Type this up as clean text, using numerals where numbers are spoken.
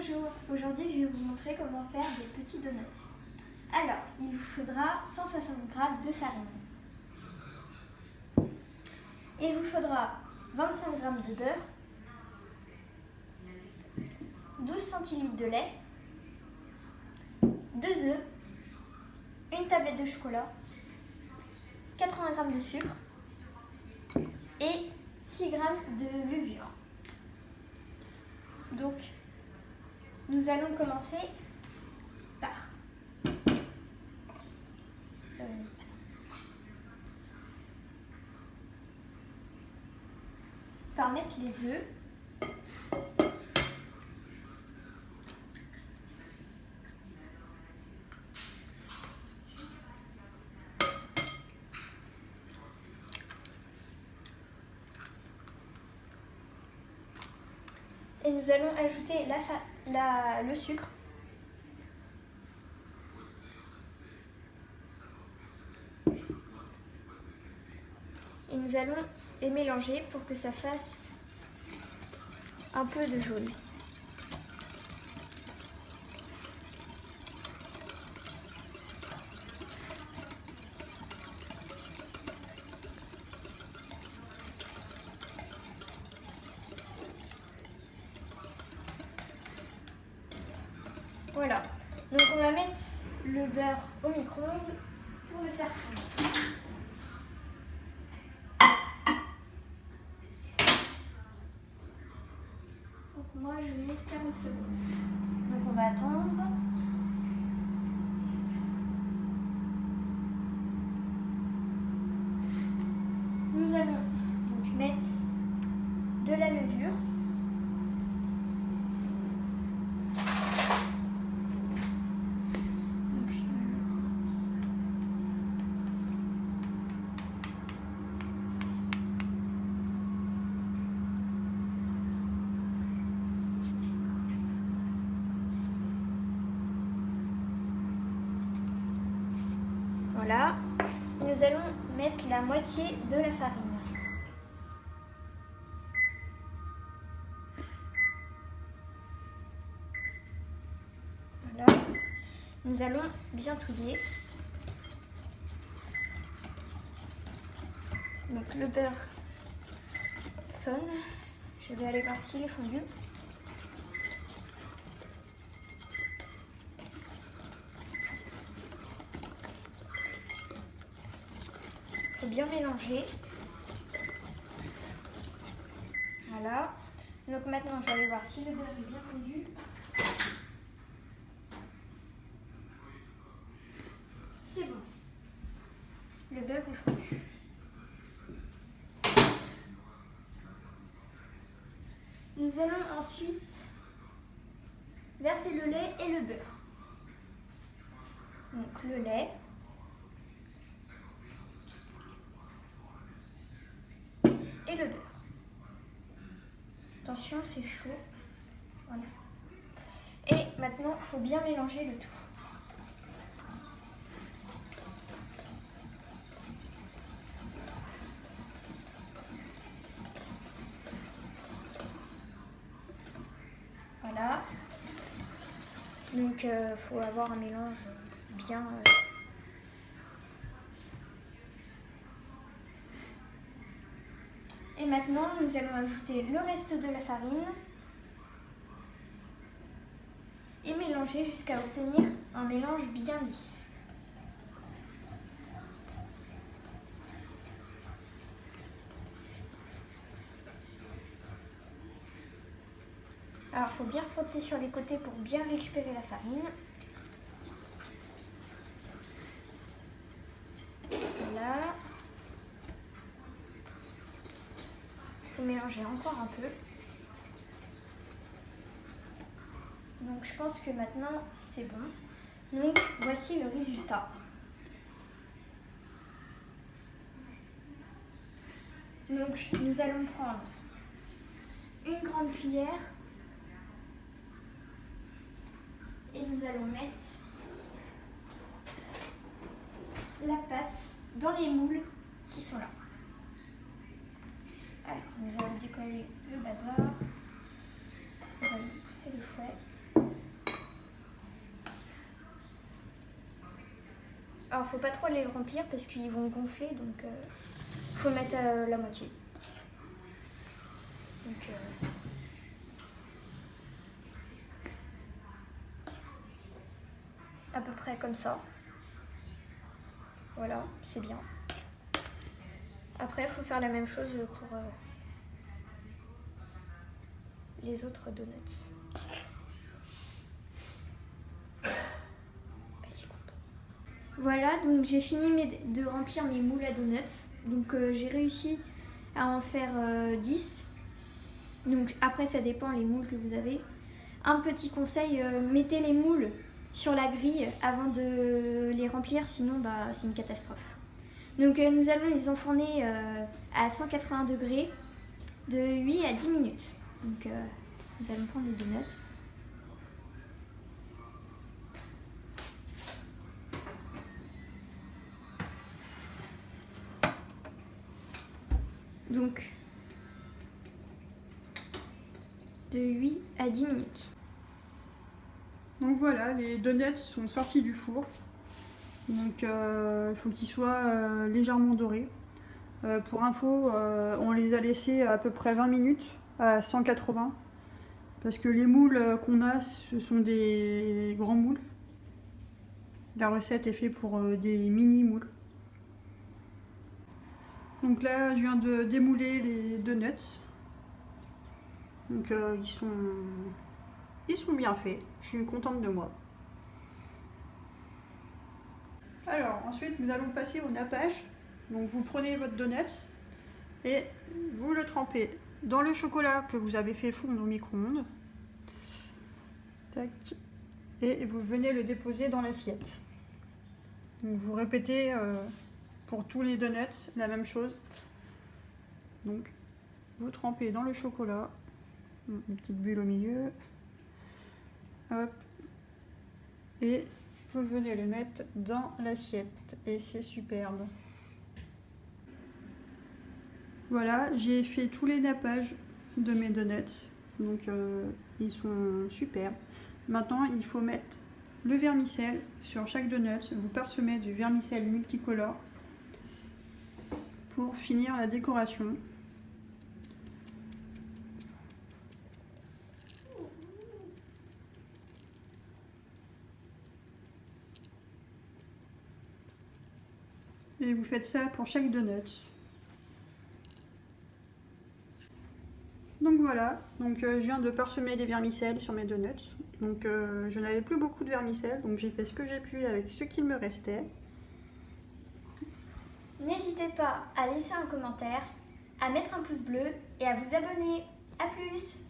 Bonjour, aujourd'hui je vais vous montrer comment faire des petits donuts. Alors, il vous faudra 160 g de farine. Il vous faudra 25 g de beurre, 12 centilitres de lait, 2 œufs, une tablette de chocolat, 80 g de sucre et 6 g de levure. Donc, nous allons commencer par mettre les œufs. Et nous allons ajouter le sucre. Et nous allons les mélanger pour que ça fasse un peu de jaune. Voilà, donc on va mettre le beurre au micro-ondes pour le faire fondre. Donc moi je mets 40 secondes. Donc on va attendre. Nous allons donc mettre de la levure. Voilà, nous allons mettre la moitié de la farine. Voilà, nous allons bien touiller. Donc le beurre sonne, je vais aller voir s'il est fondu. Il faut bien mélanger. Voilà. Donc maintenant, je vais aller voir si le beurre est bien fondu. C'est bon. Le beurre est fondu. Nous allons ensuite verser le lait et le beurre. Donc le lait. Et le beurre. Attention, c'est chaud. Voilà. Et maintenant, il faut bien mélanger le tout. Voilà. Donc, il faut avoir un mélange bien... Et maintenant, nous allons ajouter le reste de la farine et mélanger jusqu'à obtenir un mélange bien lisse. Alors, il faut bien frotter sur les côtés pour bien récupérer la farine. Voilà. Mélanger encore un peu. Donc je pense que maintenant c'est bon. Donc voici le résultat. Donc nous allons prendre une grande cuillère et nous allons mettre la pâte dans les moules qui sont là. Alors, nous allons décoller le bazar. Nous allons pousser le fouet. Alors faut pas trop les remplir parce qu'ils vont gonfler, donc faut mettre la moitié. Donc, à peu près comme ça. Voilà, c'est bien. Après, il faut faire la même chose pour les autres donuts. Voilà, donc j'ai fini de remplir mes moules à donuts. Donc j'ai réussi à en faire 10. Donc après, ça dépend les moules que vous avez. Un petit conseil, mettez les moules sur la grille avant de les remplir, sinon c'est une catastrophe. Donc nous allons les enfourner à 180 degrés de 8 à 10 minutes. Donc nous allons prendre les donuts. Donc de 8 à 10 minutes. Donc voilà, les donuts sont sortis du four. Donc il faut qu'ils soient légèrement dorés. Pour info, on les a laissés à peu près 20 minutes à 180. Parce que les moules qu'on a, ce sont des grands moules. La recette est faite pour des mini moules. Donc là, je viens de démouler les donuts. Donc ils sont bien faits. Je suis contente de moi. Alors ensuite, nous allons passer au nappage. Donc vous prenez votre donut et vous le trempez dans le chocolat que vous avez fait fondre au micro-ondes. Tac. Et vous venez le déposer dans l'assiette. Donc vous répétez pour tous les donuts la même chose. Donc vous trempez dans le chocolat, une petite bulle au milieu. Hop. Et vous venez le mettre dans l'assiette et c'est superbe. Voilà, j'ai fait tous les nappages de mes donuts, donc ils sont superbes. Maintenant, il faut mettre le vermicelle sur chaque donut. Vous parsemez du vermicelle multicolore pour finir la décoration. Et vous faites ça pour chaque donut. Donc voilà, je viens de parsemer les vermicelles sur mes donuts. Donc je n'avais plus beaucoup de vermicelle, donc j'ai fait ce que j'ai pu avec ce qu'il me restait. N'hésitez pas à laisser un commentaire, à mettre un pouce bleu et à vous abonner. A plus!